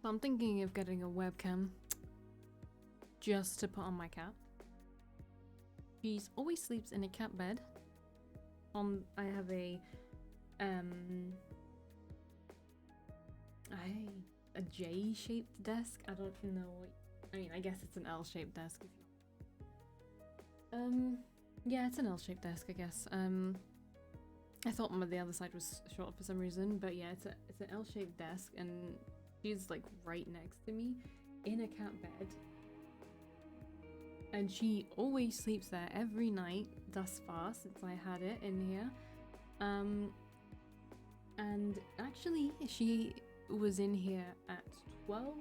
So I'm thinking of getting a webcam just to put on my cat. She always sleeps in a cat bed. I have a J-shaped desk. I don't know what, I mean, I guess it's an L-shaped desk. Yeah, it's an L-shaped desk, I guess. I thought the other side was short for some reason, but yeah, it's an L-shaped desk, and she's like right next to me in a cat bed. And she always sleeps there every night thus far since I had it in here. And actually she was in here at 12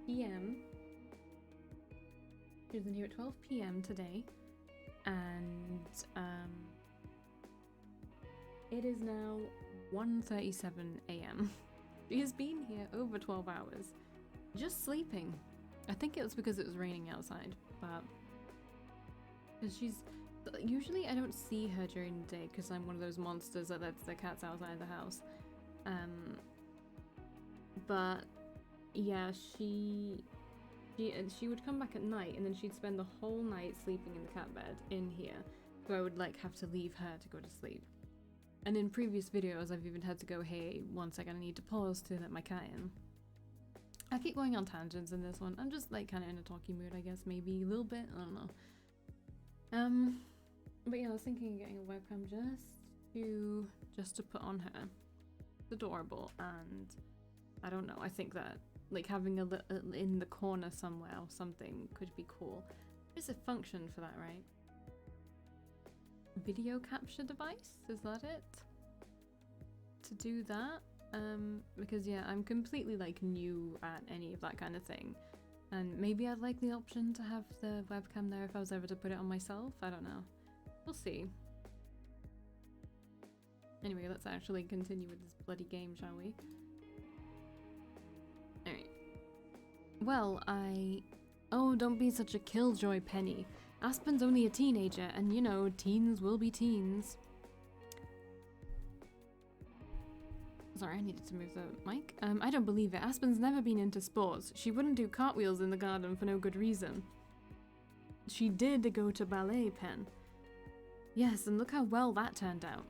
p.m. She was in here at 12 p.m. today, and it is now 1:37 a.m. She has been here over 12 hours, just sleeping. I think it was because it was raining outside, but usually I don't see her during the day because I'm one of those monsters that lets the cats outside the house. But yeah, she would come back at night, and then she'd spend the whole night sleeping in the cat bed in here, so I would like have to leave her to go to sleep. And in previous videos I've even had to go, hey, 1 second, I need to pause to let my cat in. I keep going on tangents in this one. I'm just like kind of in a talky mood, I guess, maybe a little bit, I don't know. But yeah, I was thinking of getting a webcam just to put on her. It's adorable, and I don't know, I think that like having a in the corner somewhere or something could be cool. There's a function for that, right? Video capture device, is that it? To do that? Because yeah, I'm completely like new at any of that kind of thing, and maybe I'd like the option to have the webcam there if I was ever to put it on myself. I don't know, we'll see. Anyway, let's actually continue with this bloody game, shall we? Alright. Well, oh, don't be such a killjoy, Penny. Aspen's only a teenager, and you know, teens will be teens. Sorry, I needed to move the mic. I don't believe it. Aspen's never been into sports. She wouldn't do cartwheels in the garden for no good reason. She did go to ballet, Pen. Yes, and look how well that turned out.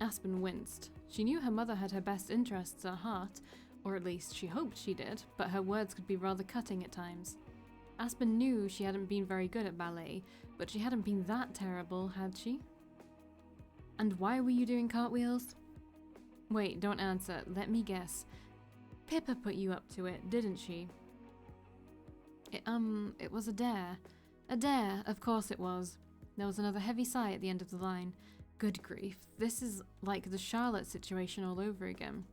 Aspen winced. She knew her mother had her best interests at heart, or at least she hoped she did, but her words could be rather cutting at times. Aspen knew she hadn't been very good at ballet, but she hadn't been that terrible, had she? And why were you doing cartwheels? Wait, don't answer. Let me guess. Pippa put you up to it, didn't she? It was a dare. A dare, of course it was. There was another heavy sigh at the end of the line. Good grief, this is like the Charlotte situation all over again.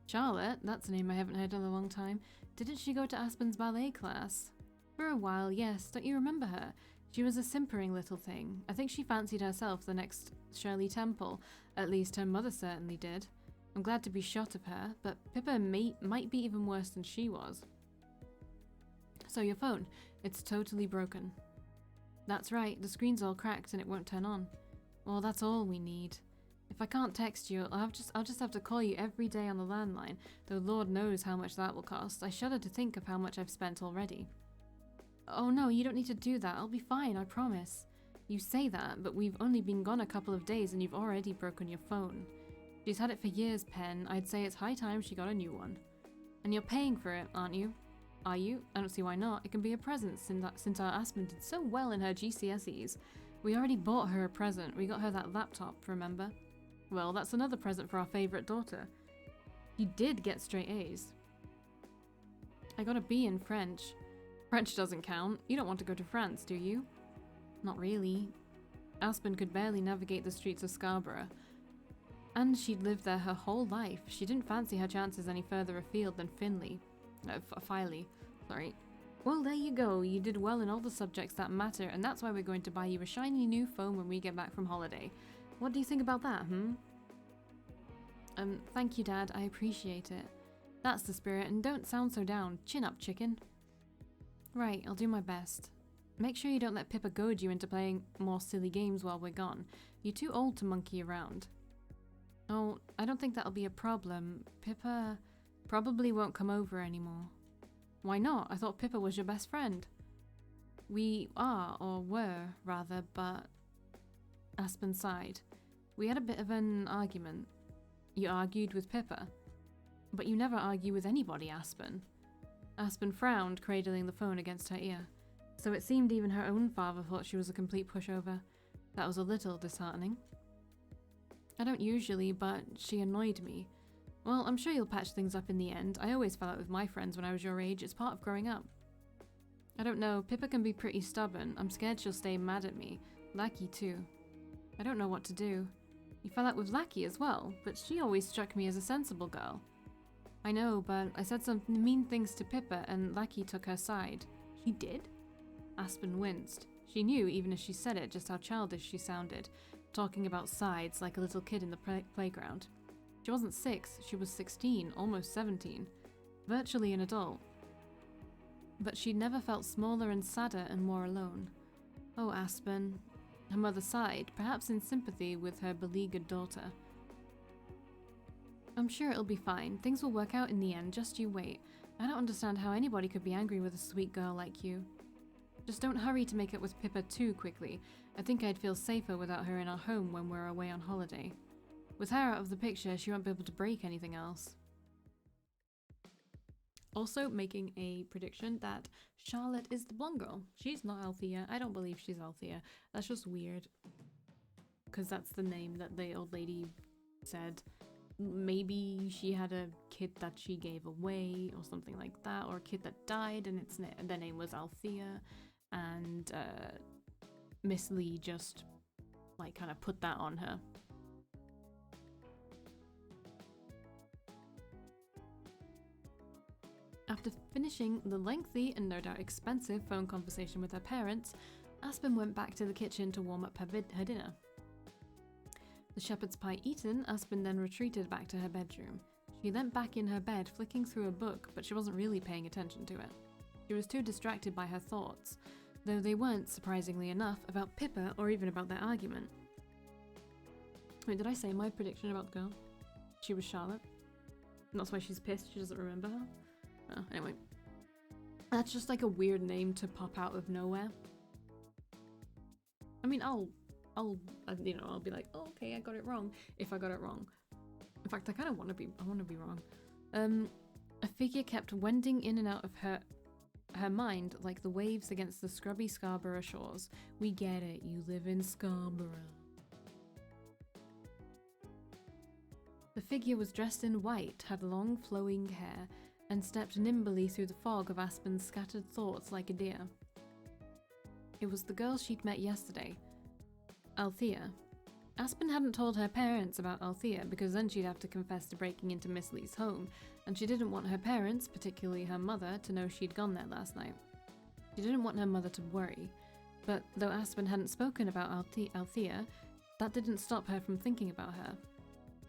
Charlotte? That's a name I haven't heard in a long time. Didn't she go to Aspen's ballet class? For a while, yes. Don't you remember her? She was a simpering little thing. I think she fancied herself the next Shirley Temple. At least her mother certainly did. I'm glad to be shot of her, but Pippa might be even worse than she was. So your phone, it's totally broken. That's right, the screen's all cracked and it won't turn on. Well, that's all we need. If I can't text you, I'll just have to call you every day on the landline, though Lord knows how much that will cost. I shudder to think of how much I've spent already. Oh no, you don't need to do that. I'll be fine, I promise. You say that, but we've only been gone a couple of days and you've already broken your phone. She's had it for years, Pen. I'd say it's high time she got a new one. And you're paying for it, aren't you? Are you? I don't see why not. It can be a present since our Aspen did so well in her GCSEs. We already bought her a present. We got her that laptop, remember? Well, that's another present for our favourite daughter. You did get straight A's. I got a B in French. French doesn't count. You don't want to go to France, do you? Not really. Aspen could barely navigate the streets of Scarborough. And she'd lived there her whole life. She didn't fancy her chances any further afield than Filey. Sorry. Well, there you go. You did well in all the subjects that matter, and that's why we're going to buy you a shiny new phone when we get back from holiday. What do you think about that, Thank you, Dad. I appreciate it. That's the spirit, and don't sound so down. Chin up, chicken. Right, I'll do my best. Make sure you don't let Pippa goad you into playing more silly games while we're gone. You're too old to monkey around. Oh, I don't think that'll be a problem. Pippa Probably won't come over anymore. Why not? I thought Pippa was your best friend. We are, or were, rather, but... Aspen sighed. We had a bit of an argument. You argued with Pippa? But you never argue with anybody, Aspen. Aspen frowned, cradling the phone against her ear. So it seemed even her own father thought she was a complete pushover. That was a little disheartening. I don't usually, but she annoyed me. Well, I'm sure you'll patch things up in the end. I always fell out with my friends when I was your age. It's part of growing up. I don't know. Pippa can be pretty stubborn. I'm scared she'll stay mad at me. Valkii too. I don't know what to do. You fell out with Valkii as well, but she always struck me as a sensible girl. I know, but I said some mean things to Pippa and Valkii took her side. She did? Aspen winced. She knew, even as she said it, just how childish she sounded, talking about sides like a little kid in the playground. She wasn't 6, she was 16, almost 17. Virtually an adult. But she'd never felt smaller and sadder and more alone. Oh, Aspen. Her mother sighed, perhaps in sympathy with her beleaguered daughter. I'm sure it'll be fine. Things will work out in the end, just you wait. I don't understand how anybody could be angry with a sweet girl like you. Just don't hurry to make up with Pippa too quickly. I think I'd feel safer without her in our home when we're away on holiday. With her out of the picture, she won't be able to break anything else. Also making a prediction that Charlotte is the blonde girl. She's not Althea. I don't believe she's Althea. That's just weird. Because that's the name that the old lady said. Maybe she had a kid that she gave away or something like that. Or a kid that died and their name was Althea. And Miss Lee just like kind of put that on her. After finishing the lengthy and no doubt expensive phone conversation with her parents, Aspen went back to the kitchen to warm up her dinner. The shepherd's pie eaten, Aspen then retreated back to her bedroom. She leant back in her bed, flicking through a book, but she wasn't really paying attention to it. She was too distracted by her thoughts, though they weren't, surprisingly enough, about Pippa or even about their argument. Wait, did I say my prediction about the girl? She was Charlotte. And that's why she's pissed she doesn't remember her. Oh, anyway. That's just like a weird name to pop out of nowhere. I mean, I'll be like, oh, okay, I got it wrong, if I got it wrong. In fact, I want to be wrong. A figure kept wending in and out of her mind like the waves against the scrubby Scarborough shores. We get it, you live in Scarborough. The figure was dressed in white, had long flowing hair, and stepped nimbly through the fog of Aspen's scattered thoughts like a deer. It was the girl she'd met yesterday, Althea. Aspen hadn't told her parents about Althea because then she'd have to confess to breaking into Miss Lee's home, and she didn't want her parents, particularly her mother, to know she'd gone there last night. She didn't want her mother to worry, but though Aspen hadn't spoken about Althea, that didn't stop her from thinking about her.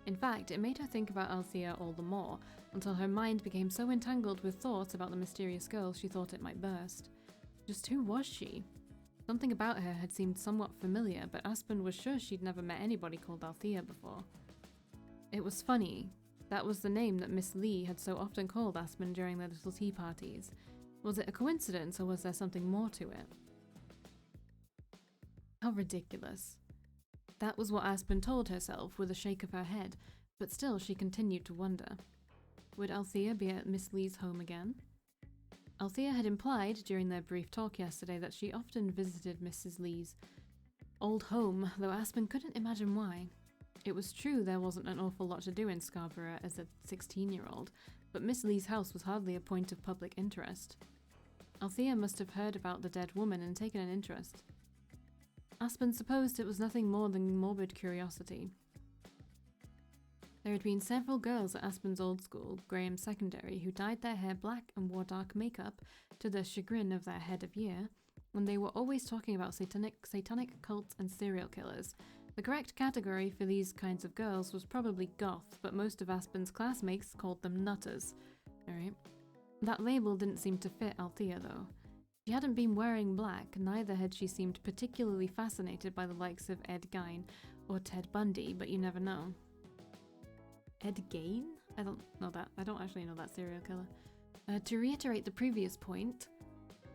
In fact, it made her think about Althea all the more, until her mind became so entangled with thoughts about the mysterious girl she thought it might burst. Just who was she? Something about her had seemed somewhat familiar, but Aspen was sure she'd never met anybody called Althea before. It was funny. That was the name that Miss Lee had so often called Aspen during their little tea parties. Was it a coincidence, or was there something more to it? How ridiculous. That was what Aspen told herself with a shake of her head, but still she continued to wonder. Would Althea be at Miss Lee's home again? Althea had implied during their brief talk yesterday that she often visited Mrs. Lee's old home, though Aspen couldn't imagine why. It was true there wasn't an awful lot to do in Scarborough as a 16-year-old, but Miss Lee's house was hardly a point of public interest. Althea must have heard about the dead woman and taken an interest. Aspen supposed it was nothing more than morbid curiosity. There had been several girls at Aspen's old school, Graham Secondary, who dyed their hair black and wore dark makeup to the chagrin of their head of year, and they were always talking about satanic cults and serial killers. The correct category for these kinds of girls was probably goth, but most of Aspen's classmates called them nutters. Alright. That label didn't seem to fit Althea, though. She hadn't been wearing black, neither had she seemed particularly fascinated by the likes of Ed Gein or Ted Bundy, but you never know. Ed Gein? I don't know that. I don't actually know that serial killer. To reiterate the previous point,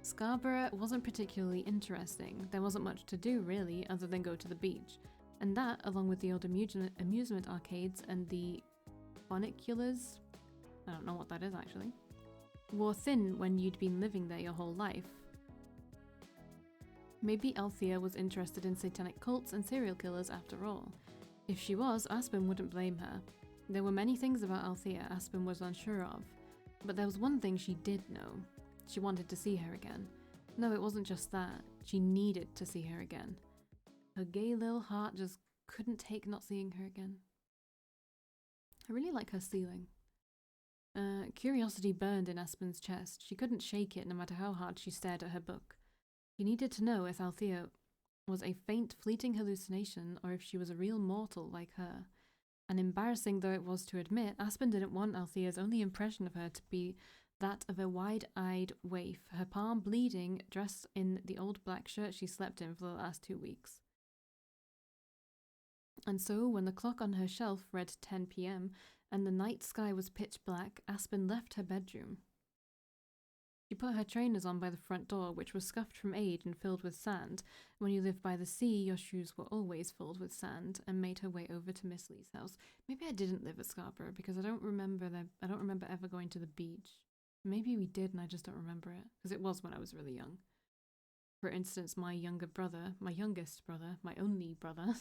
Scarborough wasn't particularly interesting. There wasn't much to do, really, other than go to the beach. And that, along with the old amusement arcades and the funiculars, I don't know what that is actually, wore thin when you'd been living there your whole life. Maybe Althea was interested in satanic cults and serial killers after all. If she was, Aspen wouldn't blame her. There were many things about Althea Aspen was unsure of, but there was one thing she did know. She wanted to see her again. No, it wasn't just that. She needed to see her again. Her gay little heart just couldn't take not seeing her again. I really like her ceiling. Curiosity burned in Aspen's chest. She couldn't shake it no matter how hard she stared at her book. She needed to know if Althea was a faint, fleeting hallucination or if she was a real mortal like her. And embarrassing though it was to admit, Aspen didn't want Althea's only impression of her to be that of a wide-eyed waif, her palm bleeding, dressed in the old black shirt she slept in for the last 2 weeks. And so, when the clock on her shelf read 10 p.m. and the night sky was pitch black, Aspen left her bedroom. She put her trainers on by the front door, which was scuffed from age and filled with sand. When you live by the sea, your shoes were always filled with sand, and made her way over to Miss Lee's house. Maybe I didn't live at Scarborough because I don't remember ever going to the beach. Maybe we did and I just don't remember it, because it was when I was really young. For instance, my youngest brother, my only brother,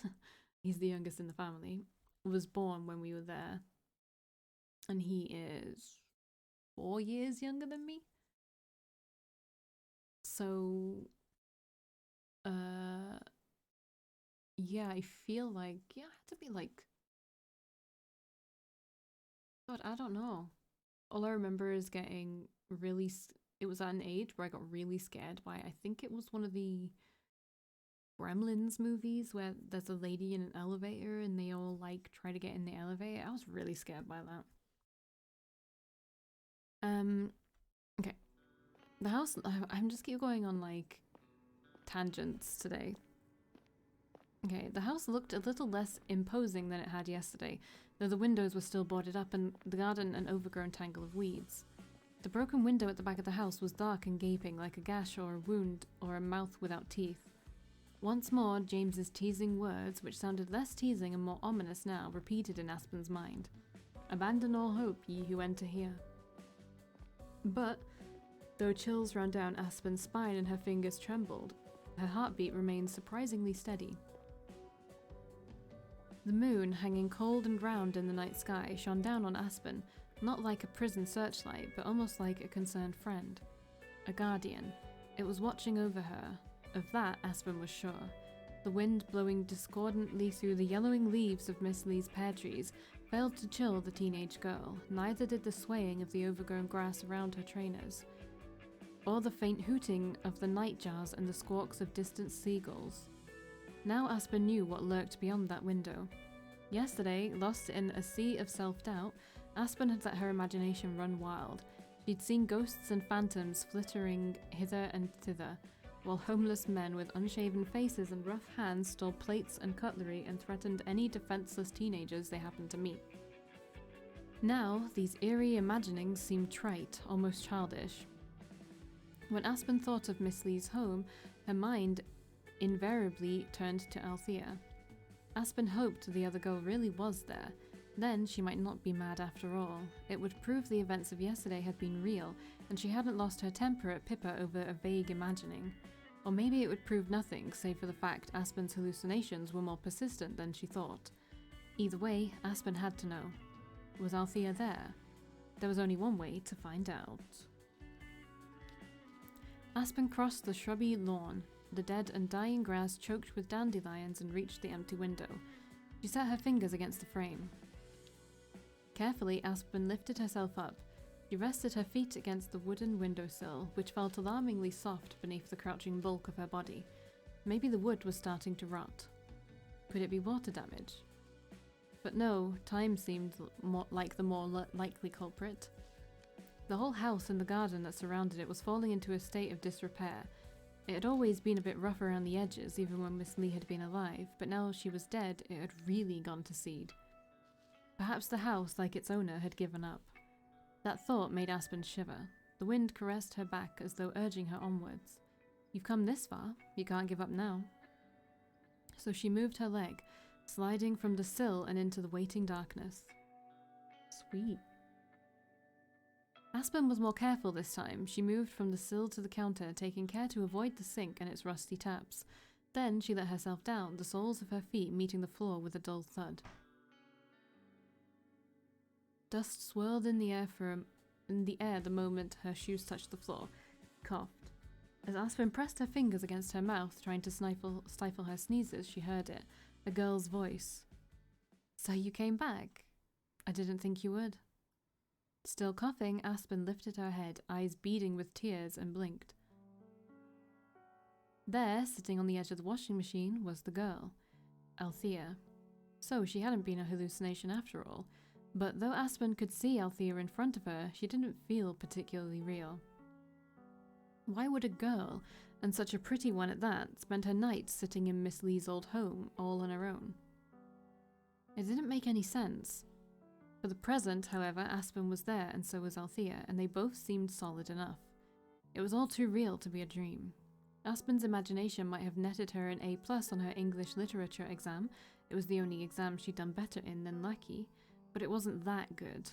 he's the youngest in the family, was born when we were there. And he is 4 years younger than me. So, yeah, I feel like, yeah, it had to be like, God, I don't know. All I remember is getting really, it was at an age where I got really scared by, I think it was one of the Gremlins movies where there's a lady in an elevator and they all like try to get in the elevator. I was really scared by that. Okay. The house, I'm just keep going on like tangents today. Okay, the house looked a little less imposing than it had yesterday, though the windows were still boarded up and the garden an overgrown tangle of weeds. The broken window at the back of the house was dark and gaping like a gash or a wound or a mouth without teeth. Once more, James's teasing words, which sounded less teasing and more ominous now, repeated in Aspen's mind. Abandon all hope, ye who enter here. But, though chills ran down Aspen's spine and her fingers trembled, her heartbeat remained surprisingly steady. The moon, hanging cold and round in the night sky, shone down on Aspen, not like a prison searchlight, but almost like a concerned friend. A guardian. It was watching over her. Of that, Aspen was sure. The wind blowing discordantly through the yellowing leaves of Miss Lee's pear trees failed to chill the teenage girl, neither did the swaying of the overgrown grass around her trainers, or the faint hooting of the nightjars and the squawks of distant seagulls. Now Aspen knew what lurked beyond that window. Yesterday, lost in a sea of self-doubt, Aspen had let her imagination run wild. She'd seen ghosts and phantoms flittering hither and thither, while homeless men with unshaven faces and rough hands stole plates and cutlery and threatened any defenseless teenagers they happened to meet. Now, these eerie imaginings seemed trite, almost childish. When Aspen thought of Miss Lee's home, her mind invariably turned to Althea. Aspen hoped the other girl really was there. Then she might not be mad after all. It would prove the events of yesterday had been real, and she hadn't lost her temper at Pippa over a vague imagining. Or maybe it would prove nothing, save for the fact Aspen's hallucinations were more persistent than she thought. Either way, Aspen had to know. Was Althea there? There was only one way to find out. Aspen crossed the shrubby lawn, the dead and dying grass choked with dandelions, and reached the empty window. She set her fingers against the frame. Carefully, Aspen lifted herself up. She rested her feet against the wooden windowsill, which felt alarmingly soft beneath the crouching bulk of her body. Maybe the wood was starting to rot. Could it be water damage? But no, time seemed like the more likely culprit. The whole house and the garden that surrounded it was falling into a state of disrepair. It had always been a bit rough around the edges, even when Miss Lee had been alive, but now she was dead, it had really gone to seed. Perhaps the house, like its owner, had given up. That thought made Aspen shiver. The wind caressed her back as though urging her onwards. You've come this far, you can't give up now. So she moved her leg, sliding from the sill and into the waiting darkness. Sweet. Aspen was more careful this time. She moved from the sill to the counter, taking care to avoid the sink and its rusty taps. Then she let herself down, the soles of her feet meeting the floor with a dull thud. Dust swirled in the air the moment her shoes touched the floor. Coughed. As Aspen pressed her fingers against her mouth, trying to stifle her sneezes, she heard it. A girl's voice. So you came back? I didn't think you would. Still coughing, Aspen lifted her head, eyes beading with tears, and blinked. There, sitting on the edge of the washing machine, was the girl, Althea. So she hadn't been a hallucination after all, but though Aspen could see Althea in front of her, she didn't feel particularly real. Why would a girl, and such a pretty one at that, spend her nights sitting in Miss Lee's old home, all on her own? It didn't make any sense. For the present, however, Aspen was there, and so was Althea, and they both seemed solid enough. It was all too real to be a dream. Aspen's imagination might have netted her an A+ on her English literature exam. It was the only exam she'd done better in than Lucky, but it wasn't that good.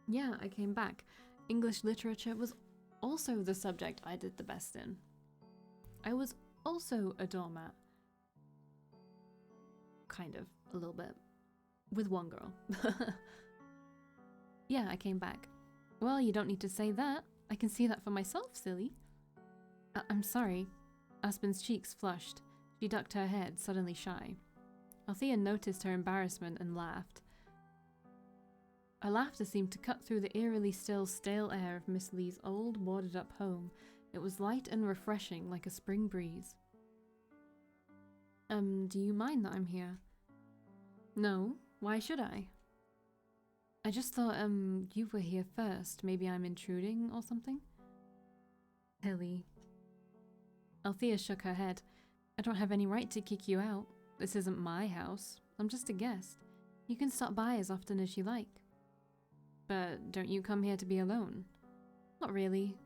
Yeah, I came back. English literature was also the subject I did the best in. I was also a doormat. Kind of, a little bit. With one girl. Yeah, I came back. Well, you don't need to say that. I can see that for myself, silly. I'm sorry. Aspen's cheeks flushed. She ducked her head, suddenly shy. Althea noticed her embarrassment and laughed. Her laughter seemed to cut through the eerily still, stale air of Miss Lee's old, boarded-up home. It was light and refreshing, like a spring breeze. Do you mind that I'm here? No, why should I? I just thought, you were here first. Maybe I'm intruding or something? Hilly. Althea shook her head. I don't have any right to kick you out. This isn't my house. I'm just a guest. You can stop by as often as you like. But don't you come here to be alone? Not really.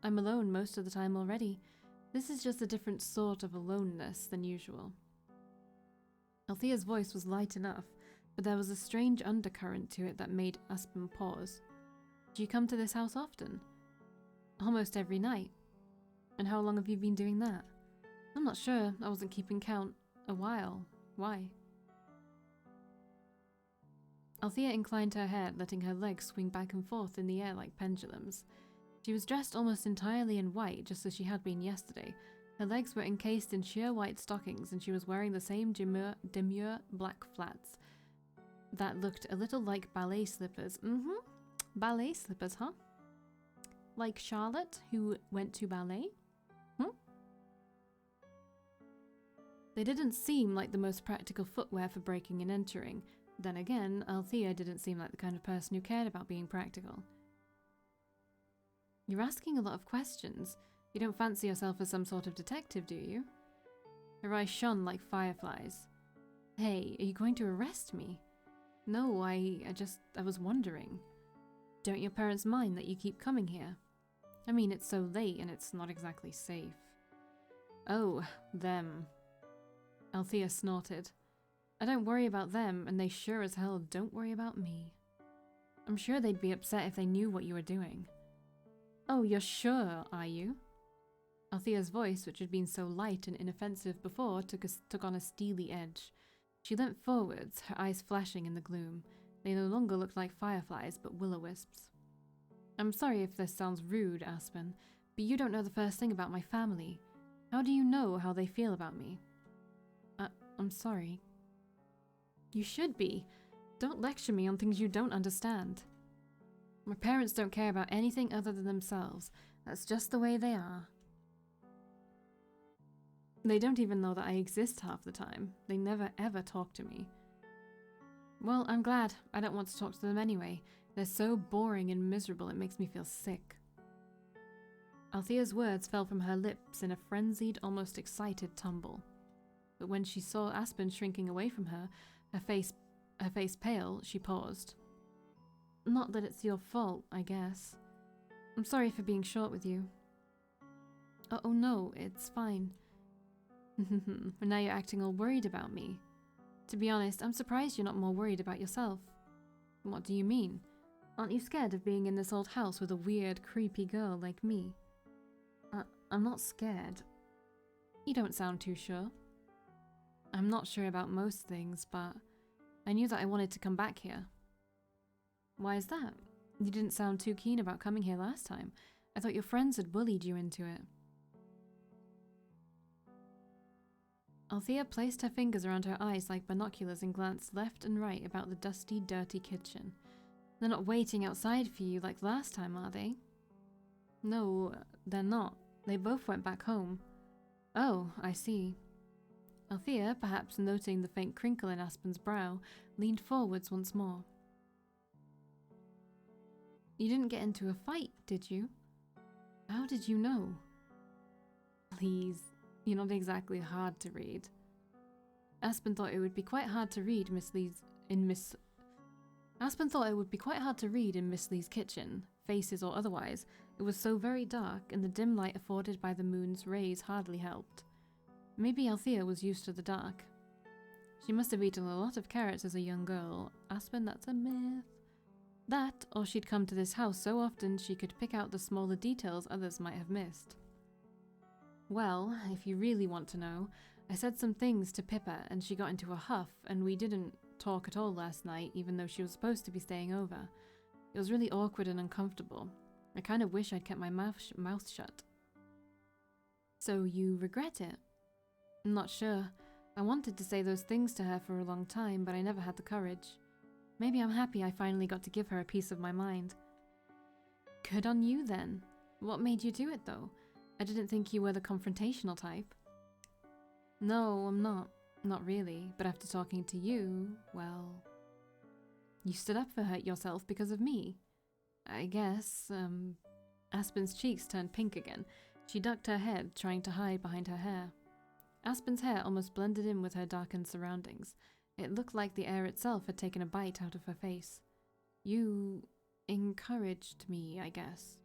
I'm alone most of the time already. This is just a different sort of aloneness than usual. Althea's voice was light enough, but there was a strange undercurrent to it that made Aspen pause. Do you come to this house often? Almost every night. And how long have you been doing that? I'm not sure. I wasn't keeping count. A while. Why? Althea inclined her head, letting her legs swing back and forth in the air like pendulums. She was dressed almost entirely in white, just as she had been yesterday. Her legs were encased in sheer white stockings, and she was wearing the same demure black flats that looked a little like ballet slippers. Ballet slippers, huh? Like Charlotte, who went to ballet? They didn't seem like the most practical footwear for breaking and entering. Then again, Althea didn't seem like the kind of person who cared about being practical. You're asking a lot of questions. You don't fancy yourself as some sort of detective, do you? Her eyes shone like fireflies. Hey, are you going to arrest me? No, I was wondering. Don't your parents mind that you keep coming here? I mean, it's so late and it's not exactly safe. Oh, them. Althea snorted. I don't worry about them, and they sure as hell don't worry about me. I'm sure they'd be upset if they knew what you were doing. Oh, you're sure, are you? Althea's voice, which had been so light and inoffensive before, took on a steely edge. She leant forwards, her eyes flashing in the gloom. They no longer looked like fireflies, but will-o-wisps. I'm sorry if this sounds rude, Aspen, but you don't know the first thing about my family. How do you know how they feel about me? I'm sorry. You should be. Don't lecture me on things you don't understand. My parents don't care about anything other than themselves. That's just the way they are. They don't even know that I exist half the time. They never ever talk to me. Well, I'm glad. I don't want to talk to them anyway. They're so boring and miserable it makes me feel sick. Althea's words fell from her lips in a frenzied, almost excited tumble. But when she saw Aspen shrinking away from her, her face her face pale, she paused. Not that it's your fault, I guess. I'm sorry for being short with you. Oh no, it's fine. But now you're acting all worried about me. To be honest, I'm surprised you're not more worried about yourself. What do you mean? Aren't you scared of being in this old house with a weird, creepy girl like me? I'm not scared. You don't sound too sure. I'm not sure about most things, but I knew that I wanted to come back here. Why is that? You didn't sound too keen about coming here last time. I thought your friends had bullied you into it. Althea placed her fingers around her eyes like binoculars and glanced left and right about the dusty, dirty kitchen. They're not waiting outside for you like last time, are they? No, they're not. They both went back home. Oh, I see. Althea, perhaps noting the faint crinkle in Aspen's brow, leaned forwards once more. You didn't get into a fight, did you? How did you know? Please, you're not exactly hard to read. Aspen thought it would be quite hard to read Aspen thought it would be quite hard to read in Miss Lee's kitchen, faces or otherwise. It was so very dark, and the dim light afforded by the moon's rays hardly helped. Maybe Althea was used to the dark. She must have eaten a lot of carrots as a young girl. Aspen, that's a myth. That, or she'd come to this house so often she could pick out the smaller details others might have missed. Well, if you really want to know, I said some things to Pippa and she got into a huff, and we didn't talk at all last night, even though she was supposed to be staying over. It was really awkward and uncomfortable. I kind of wish I'd kept my mouth shut. So you regret it? I'm not sure. I wanted to say those things to her for a long time, but I never had the courage. Maybe I'm happy I finally got to give her a piece of my mind. Good on you, then. What made you do it, though? I didn't think you were the confrontational type. No, I'm not. Not really, but after talking to you, well... You stood up for yourself because of me. I guess, Aspen's cheeks turned pink again. She ducked her head, trying to hide behind her hair. Aspen's hair almost blended in with her darkened surroundings. It looked like the air itself had taken a bite out of her face. You encouraged me, I guess.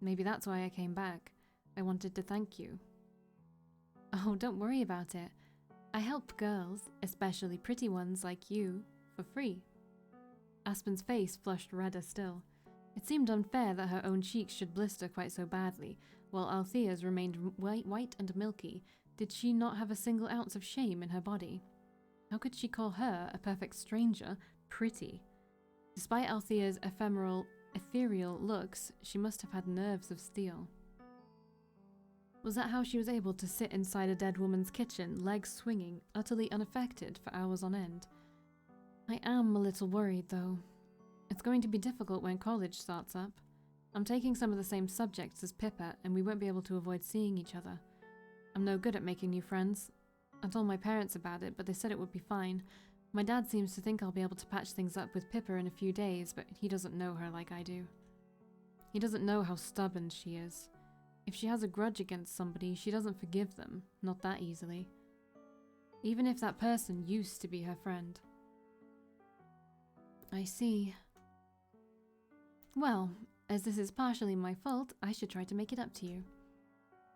Maybe that's why I came back. I wanted to thank you. Oh, don't worry about it. I help girls, especially pretty ones like you, for free. Aspen's face flushed redder still. It seemed unfair that her own cheeks should blister quite so badly, while Althea's remained white and milky. Did she not have a single ounce of shame in her body? How could she call her, a perfect stranger, pretty? Despite Althea's ethereal looks, she must have had nerves of steel. Was that how she was able to sit inside a dead woman's kitchen, legs swinging, utterly unaffected for hours on end? I am a little worried, though. It's going to be difficult when college starts up. I'm taking some of the same subjects as Pippa, and we won't be able to avoid seeing each other. I'm no good at making new friends. I told my parents about it, but they said it would be fine. My dad seems to think I'll be able to patch things up with Pippa in a few days, but he doesn't know her like I do. He doesn't know how stubborn she is. If she has a grudge against somebody, she doesn't forgive them, not that easily. Even if that person used to be her friend. I see. Well, as this is partially my fault, I should try to make it up to you.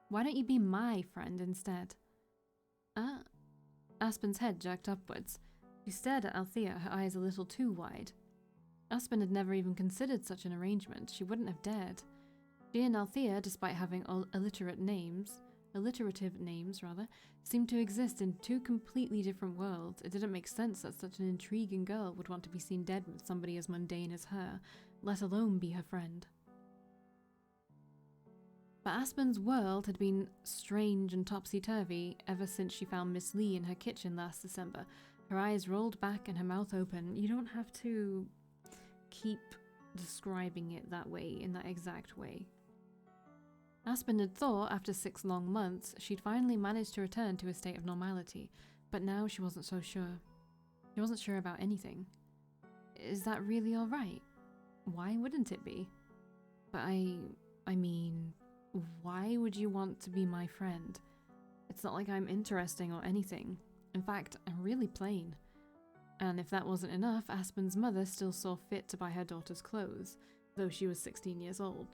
Why don't you be my friend instead? Aspen's head jerked upwards. She stared at Althea, her eyes a little too wide. Aspen had never even considered such an arrangement. She wouldn't have dared. She and Althea, despite having alliterative names, seemed to exist in two completely different worlds. It didn't make sense that such an intriguing girl would want to be seen dead with somebody as mundane as her, let alone be her friend. But Aspen's world had been strange and topsy-turvy ever since she found Miss Lee in her kitchen last December. Her eyes rolled back and her mouth open. You don't have to keep describing it that way, in that exact way. Aspen had thought, after 6 long months, she'd finally managed to return to a state of normality, but now she wasn't so sure. She wasn't sure about anything. Is that really alright? Why wouldn't it be? But I mean, why would you want to be my friend? It's not like I'm interesting or anything. In fact, I'm really plain. And if that wasn't enough, Aspen's mother still saw fit to buy her daughter's clothes, though she was 16 years old.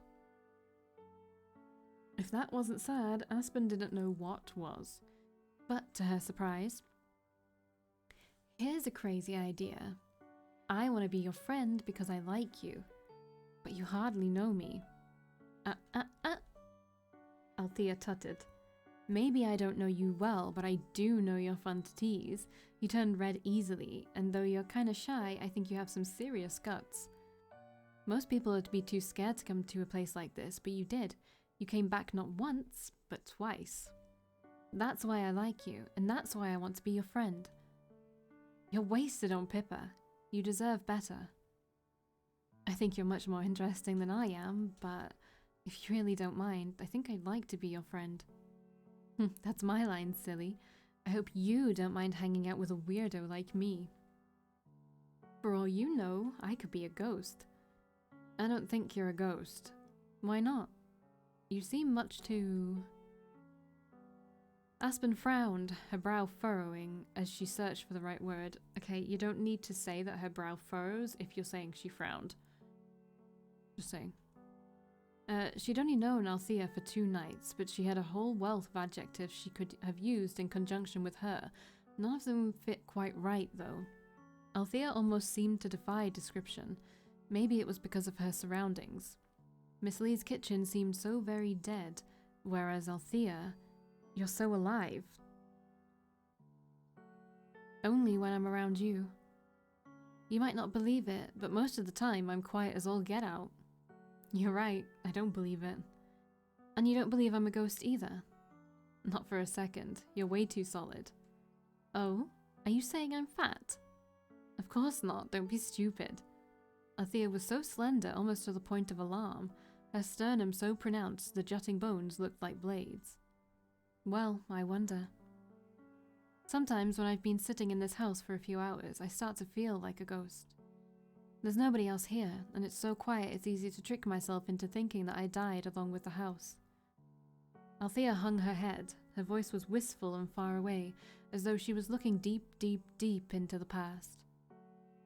If that wasn't sad, Aspen didn't know what was. But to her surprise, here's a crazy idea. I want to be your friend because I like you, but you hardly know me. Althea tutted. Maybe I don't know you well, but I do know you're fun to tease. You turned red easily, and though you're kinda shy, I think you have some serious guts. Most people would be too scared to come to a place like this, but you did. You came back not once, but twice. That's why I like you, and that's why I want to be your friend. You're wasted on Pippa. You deserve better. I think you're much more interesting than I am, but if you really don't mind, I think I'd like to be your friend. That's my line, silly. I hope you don't mind hanging out with a weirdo like me. For all you know, I could be a ghost. I don't think you're a ghost. Why not? You seem much too... Aspen frowned, her brow furrowing as she searched for the right word. Okay, you don't need to say that her brow furrows if you're saying she frowned. Just saying. She'd only known Althea for 2 nights, but she had a whole wealth of adjectives she could have used in conjunction with her. None of them fit quite right, though. Althea almost seemed to defy description. Maybe it was because of her surroundings. Miss Lee's kitchen seemed so very dead, whereas Althea, you're so alive. Only when I'm around you. You might not believe it, but most of the time I'm quiet as all get out. You're right, I don't believe it. And you don't believe I'm a ghost either? Not for a second, you're way too solid. Oh, are you saying I'm fat? Of course not, don't be stupid. Althea was so slender, almost to the point of alarm, her sternum so pronounced the jutting bones looked like blades. Well, I wonder. Sometimes when I've been sitting in this house for a few hours, I start to feel like a ghost. There's nobody else here, and it's so quiet it's easy to trick myself into thinking that I died along with the house. Althea hung her head. Her voice was wistful and far away, as though she was looking deep, deep, deep into the past.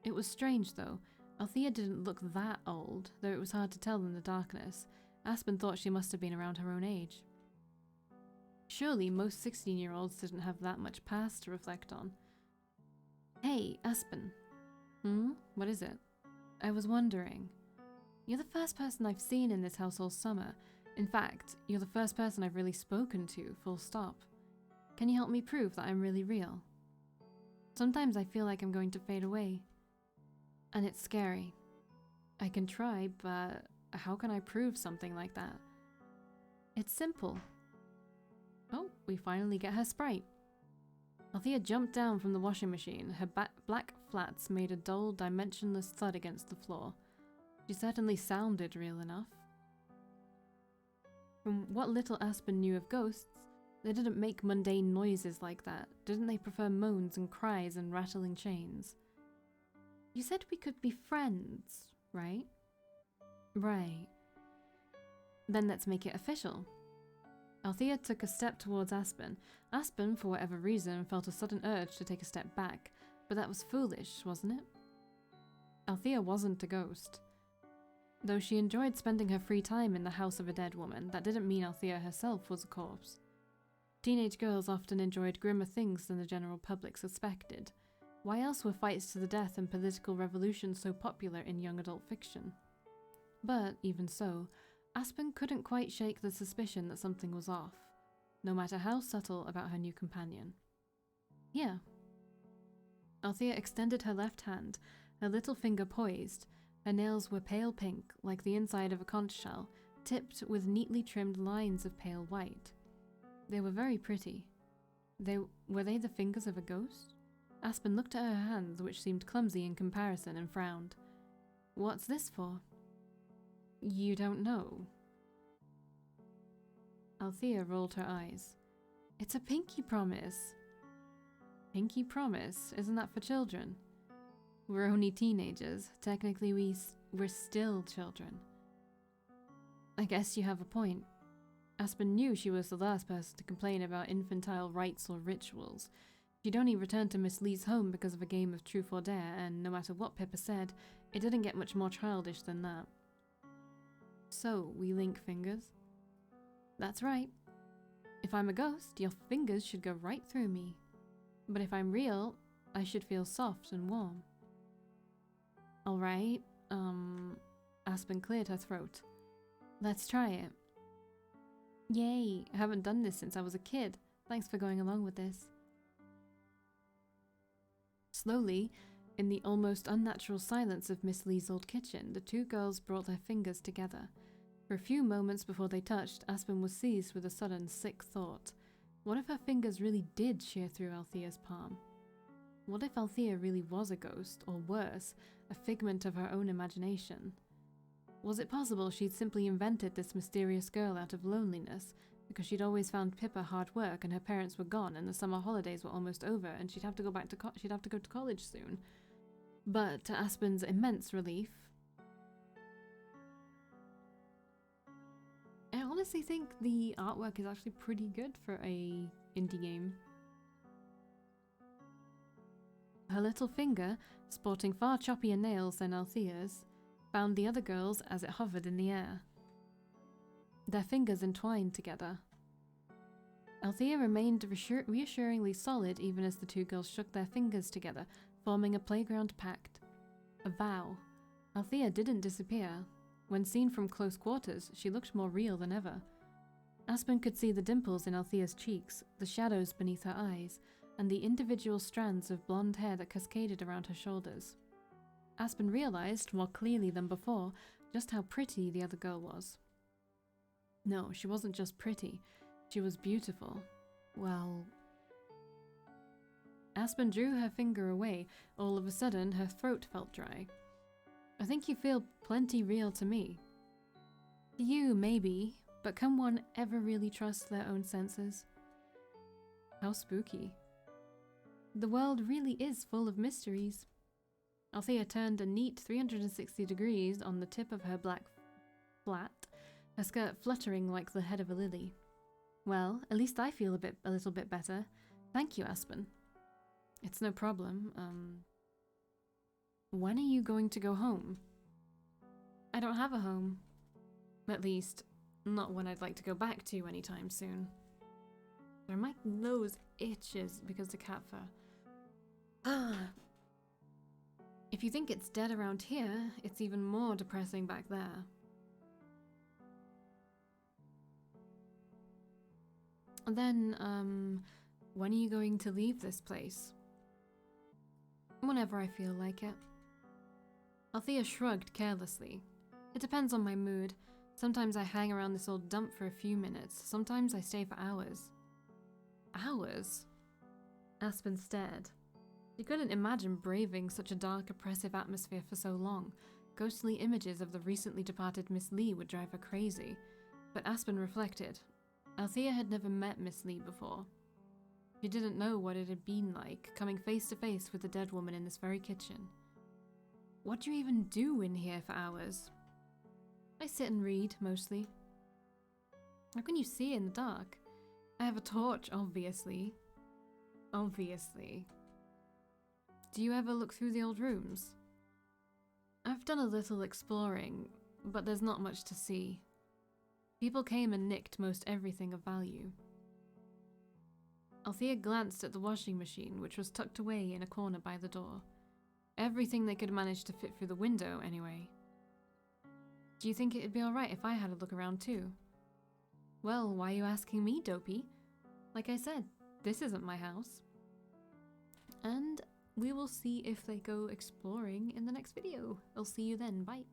It was strange, though. Althea didn't look that old, though it was hard to tell in the darkness. Aspen thought she must have been around her own age. Surely most 16-year-olds didn't have that much past to reflect on. Hey, Aspen. What is it? I was wondering. You're the first person I've seen in this house all summer. In fact, you're the first person I've really spoken to, full stop. Can you help me prove that I'm really real? Sometimes I feel like I'm going to fade away. And it's scary. I can try, but how can I prove something like that? It's simple. Oh, we finally get her Sprite. Althea jumped down from the washing machine. Her black flats made a dull, dimensionless thud against the floor. She certainly sounded real enough. From what little Aspen knew of ghosts, they didn't make mundane noises like that. Didn't they prefer moans and cries and rattling chains? You said we could be friends, right? Right. Then let's make it official. Althea took a step towards Aspen. Aspen, for whatever reason, felt a sudden urge to take a step back, but that was foolish, wasn't it? Althea wasn't a ghost. Though she enjoyed spending her free time in the house of a dead woman, that didn't mean Althea herself was a corpse. Teenage girls often enjoyed grimmer things than the general public suspected. Why else were fights to the death and political revolutions so popular in young adult fiction? But, even so, Aspen couldn't quite shake the suspicion that something was off, no matter how subtle about her new companion. Here. Althea extended her left hand, her little finger poised. Her nails were pale pink, like the inside of a conch shell, tipped with neatly trimmed lines of pale white. They were very pretty. Were they the fingers of a ghost? Aspen looked at her hands, which seemed clumsy in comparison, and frowned. What's this for? You don't know. Althea rolled her eyes. It's a pinky promise. Pinky promise? Isn't that for children? We're only teenagers. Technically, we're still children. I guess you have a point. Aspen knew she was the last person to complain about infantile rites or rituals. She'd only returned to Miss Lee's home because of a game of truth or dare, and no matter what Pippa said, it didn't get much more childish than that. So, we link fingers? That's right. If I'm a ghost, your fingers should go right through me. But if I'm real, I should feel soft and warm. Alright, Aspen cleared her throat. Let's try it. Yay, I haven't done this since I was a kid. Thanks for going along with this. Slowly, in the almost unnatural silence of Miss Lee's old kitchen, the two girls brought their fingers together. For a few moments before they touched, Aspen was seized with a sudden sick thought. What if her fingers really did shear through Althea's palm? What if Althea really was a ghost, or worse, a figment of her own imagination? Was it possible she'd simply invented this mysterious girl out of loneliness, because she'd always found Pippa hard work and her parents were gone and the summer holidays were almost over and she'd have to go to college soon? But to Aspen's immense relief, I honestly think the artwork is actually pretty good for a indie game. Her little finger, sporting far choppier nails than Althea's, found the other girl's as it hovered in the air. Their fingers entwined together. Althea remained reassuringly solid even as the two girls shook their fingers together, forming a playground pact. A vow. Althea didn't disappear. When seen from close quarters, she looked more real than ever. Aspen could see the dimples in Althea's cheeks, the shadows beneath her eyes, and the individual strands of blonde hair that cascaded around her shoulders. Aspen realized, more clearly than before, just how pretty the other girl was. No, she wasn't just pretty. She was beautiful. Well... Aspen drew her finger away. All of a sudden, her throat felt dry. I think you feel plenty real to me. To you, maybe, but can one ever really trust their own senses? How spooky. The world really is full of mysteries. Althea turned a neat 360 degrees on the tip of her black flat, her skirt fluttering like the head of a lily. Well, at least I feel a little bit better. Thank you, Aspen. It's no problem. When are you going to go home? I don't have a home. At least, not one I'd like to go back to anytime soon. My nose itches because the cat fur. If you think it's dead around here, it's even more depressing back there. Then, when are you going to leave this place? Whenever I feel like it. Althea shrugged carelessly. It depends on my mood. Sometimes I hang around this old dump for a few minutes. Sometimes I stay for hours. Hours? Aspen stared. She couldn't imagine braving such a dark, oppressive atmosphere for so long. Ghostly images of the recently departed Miss Lee would drive her crazy. But Aspen reflected. Althea had never met Miss Lee before. She didn't know what it had been like, coming face to face with the dead woman in this very kitchen. What do you even do in here for hours? I sit and read, mostly. How can you see in the dark? I have a torch, obviously. Obviously. Do you ever look through the old rooms? I've done a little exploring, but there's not much to see. People came and nicked most everything of value. Althea glanced at the washing machine, which was tucked away in a corner by the door. Everything they could manage to fit through the window, anyway. Do you think it'd be alright if I had a look around too? Well, why are you asking me, Dopey? Like I said, this isn't my house. And we will see if they go exploring in the next video. I'll see you then, bye.